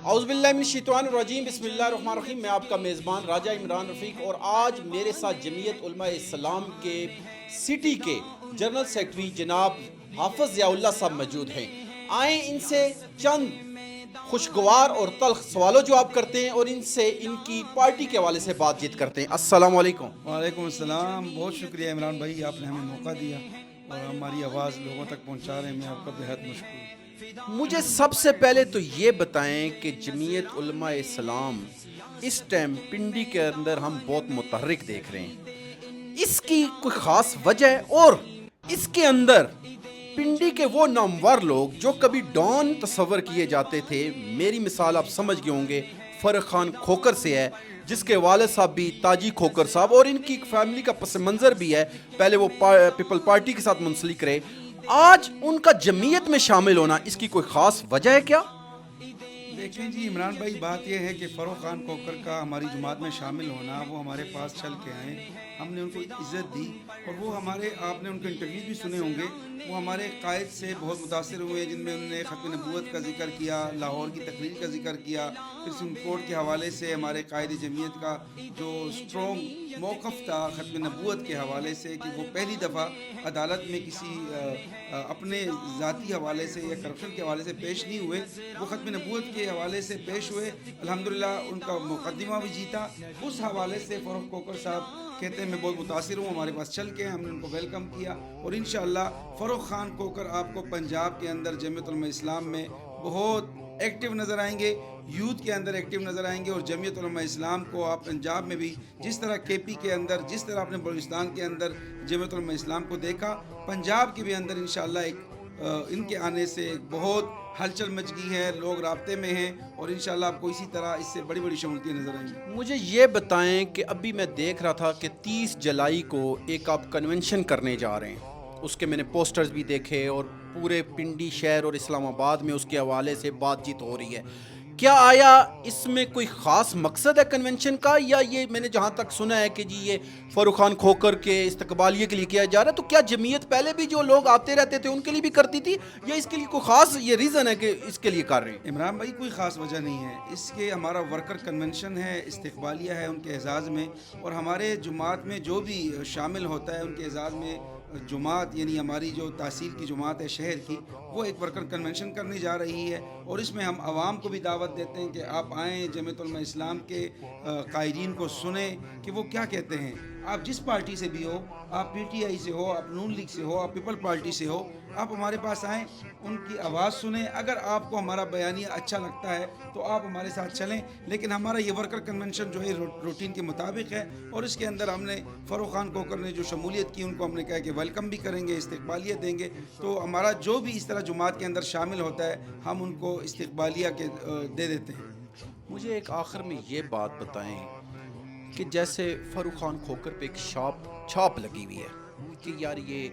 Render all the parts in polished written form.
اعوذ باللہ من الشیطان الرجیم، بسم اللہ الرحمن الرحیم۔ میں آپ کا میزبان راجہ عمران رفیق، اور آج میرے ساتھ جمعیت علماء اسلام کے سٹی کے جنرل سیکرٹری جناب حافظ ضیاء اللہ صاحب موجود ہیں۔ آئیں ان سے چند خوشگوار اور تلخ سوالوں جواب کرتے ہیں اور ان سے ان کی پارٹی کے حوالے سے بات چیت کرتے ہیں۔ السلام علیکم۔ وعلیکم السلام، بہت شکریہ عمران بھائی، آپ نے ہمیں موقع دیا اور ہماری آواز لوگوں تک پہنچا رہے ہیں، میں آپ کا بہت مشکور ہوں۔ مجھے سب سے پہلے تو یہ بتائیں کہ جمعیت علماء اسلام اس ٹائم پنڈی کے اندر ہم بہت متحرک دیکھ رہے ہیں، اس کی کوئی خاص وجہ ہے؟ اور اس کے اندر پنڈی کے وہ نامور لوگ جو کبھی ڈان تصور کیے جاتے تھے، میری مثال آپ سمجھ گئے ہوں گے، فرق خان کھوکر سے ہے، جس کے والد صاحب بھی تاجی کھوکر صاحب، اور ان کی فیملی کا پس منظر بھی ہے، پہلے وہ پیپل پارٹی کے ساتھ منسلک رہے، آج ان کا جمعیت میں شامل ہونا، اس کی کوئی خاص وجہ ہے کیا؟ دیکھیں جی عمران بھائی، بات یہ ہے کہ فروخ خان کوکر کا ہماری جماعت میں شامل ہونا، وہ ہمارے پاس چل کے آئے، ہم نے ان کو عزت دی، اور وہ ہمارے، آپ نے ان کے انٹرویو بھی سنے ہوں گے، وہ ہمارے قائد سے بہت متاثر ہوئے، جن میں انہوں نے ختم نبوت کا ذکر کیا، لاہور کی تقریر کا ذکر کیا، پھر سپریم کورٹ کے حوالے سے ہمارے قائد جمعیت کا جو اسٹرانگ موقف تھا ختم نبوت کے حوالے سے، کہ وہ پہلی دفعہ عدالت میں کسی اپنے ذاتی حوالے سے یا کرپشن کے حوالے سے پیش نہیں ہوئے، وہ ختم نبوت کے حوالے سے پیش ہوئے، الحمدللہ ان کا مقدمہ بھی جیتا۔ اس حوالے سے فروخ کوکر صاحب کہتے ہیں میں بہت متاثر ہوں، ہمارے پاس چل کے ہم نے ان کو ویلکم کیا، اور انشاءاللہ فروخ خان کوکر آپ کو پنجاب کے اندر جمعیت علماء اسلام میں بہت ایکٹیو نظر آئیں گے، یوتھ کے اندر ایکٹیو نظر آئیں گے، اور جمعیت علماء اسلام کو آپ پنجاب میں بھی جس طرح کے پی کے اندر، جس طرح اپنے بلوچستان کے اندر جمعیت علماء اسلام کو دیکھا، پنجاب کے بھی اندر انشاءاللہ ایک ان کے آنے سے ایک بہت ہلچل مچ گئی ہے، لوگ رابطے میں ہیں، اور انشاءاللہ آپ کو اسی طرح اس سے بڑی بڑی شمولیتیں نظر آئیں گی۔ مجھے یہ بتائیں کہ ابھی میں دیکھ رہا تھا کہ 30 جولائی کو ایک آپ کنونشن کرنے جا رہے ہیں، اس کے میں نے پوسٹرز بھی دیکھے، اور پورے پنڈی شہر اور اسلام آباد میں اس کے حوالے سے بات چیت ہو رہی ہے، کیا آیا اس میں کوئی خاص مقصد ہے کنونشن کا، یا یہ میں نے جہاں تک سنا ہے کہ جی یہ فاروق خان کھوکر کے استقبالیے کے لیے کیا جا رہا ہے، تو کیا جمعیت پہلے بھی جو لوگ آتے رہتے تھے ان کے لیے بھی کرتی تھی، یا اس کے لیے کوئی خاص یہ ریزن ہے کہ اس کے لیے کر رہے ہیں؟ عمران بھائی، کوئی خاص وجہ نہیں ہے اس کے، ہمارا ورکر کنونشن ہے، استقبالیہ ہے ان کے اعزاز میں، اور ہمارے جماعت میں جو بھی شامل ہوتا ہے ان کے اعزاز میں، جماعت یعنی ہماری جو تحصیل کی جماعت ہے شہر کی، وہ ایک ورکر کنونشن کرنے جا رہی ہے، اور اس میں ہم عوام کو بھی دعوت دیتے ہیں کہ آپ آئیں، جمعیت علماء اسلام کے قائدین کو سنیں کہ وہ کیا کہتے ہیں، آپ جس پارٹی سے بھی ہو، آپ پی ٹی آئی سے ہو، آپ نون لیگ سے ہو، آپ پیپل پارٹی سے ہو، آپ ہمارے پاس آئیں، ان کی آواز سنیں، اگر آپ کو ہمارا بیانیہ اچھا لگتا ہے تو آپ ہمارے ساتھ چلیں، لیکن ہمارا یہ ورکر کنونشن جو ہے روٹین کے مطابق ہے، اور اس کے اندر ہم نے فروخ خان کوکر نے جو شمولیت کی ان کو ہم نے کہا کہ ویلکم بھی کریں گے، استقبالیہ دیں گے، تو ہمارا جو بھی اس طرح جماعت کے اندر شامل ہوتا ہے ہم ان کو استقبالیہ کے دے دیتے ہیں۔ مجھے ایک آخر میں یہ بات بتائیں کہ جیسے فاروق خان کھوکر پہ ایک چھاپ لگی ہوئی ہے کہ یار یہ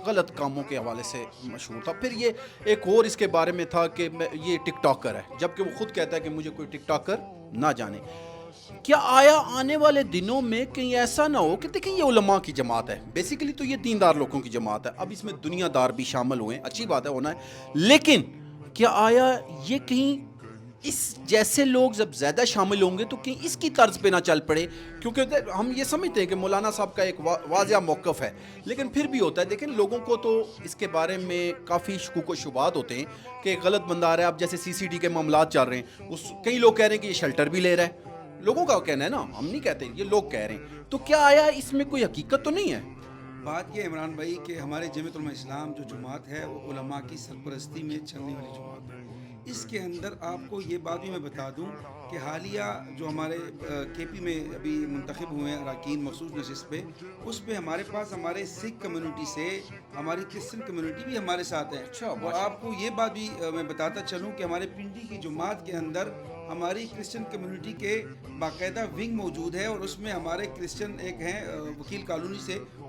غلط کاموں کے حوالے سے مشہور تھا، پھر یہ ایک اور اس کے بارے میں تھا کہ یہ ٹک ٹاکر ہے، جبکہ وہ خود کہتا ہے کہ مجھے کوئی ٹک ٹاکر نہ جانے، کیا آیا آنے والے دنوں میں کہیں ایسا نہ ہو کہ دیکھیں یہ علماء کی جماعت ہے، بیسیکلی تو یہ دیندار لوگوں کی جماعت ہے، اب اس میں دنیا دار بھی شامل ہوئے ہیں، اچھی بات ہے ہونا ہے، لیکن کیا آیا یہ کہیں اس جیسے لوگ جب زیادہ شامل ہوں گے تو کہیں اس کی طرز پہ نہ چل پڑے، کیونکہ ہم یہ سمجھتے ہیں کہ مولانا صاحب کا ایک واضح موقف ہے، لیکن پھر بھی ہوتا ہے، دیکھیں لوگوں کو تو اس کے بارے میں کافی شکوک و شبہات ہوتے ہیں کہ ایک غلط بندہ آ رہا ہے، اب جیسے سی سی ڈی کے معاملات چل رہے ہیں، کئی لوگ کہہ رہے ہیں کہ یہ شیلٹر بھی لے رہا ہے، لوگوں کا کہنا ہے نا، ہم نہیں کہتے، یہ لوگ کہہ رہے ہیں، تو کیا آیا اس میں کوئی حقیقت تو نہیں ہے؟ بات یہ عمران بھائی کہ ہمارے جمعیت علماء اسلام جو جماعت ہے وہ علماء کی سرپرستی میں چلنے والی جماعت ہے، اس کے اندر آپ کو یہ بات بھی میں بتا دوں کہ حالیہ جو ہمارے کے پی میں ابھی منتخب ہوئے ہیں اراکین مخصوص نشست پہ، اس پہ ہمارے پاس ہمارے سکھ کمیونٹی سے ہماری کرسچن کمیونٹی بھی ہمارے ساتھ ہے، اچھا، اور ماشاء آپ کو یہ بات بھی میں بتاتا چلوں کہ ہمارے پنڈی کی جماعت کے اندر ہماری کرسچن کمیونٹی کے باقاعدہ ونگ موجود ہے، اور اس میں ہمارے کرسچن ایک ہیں وکیل کالونی سے،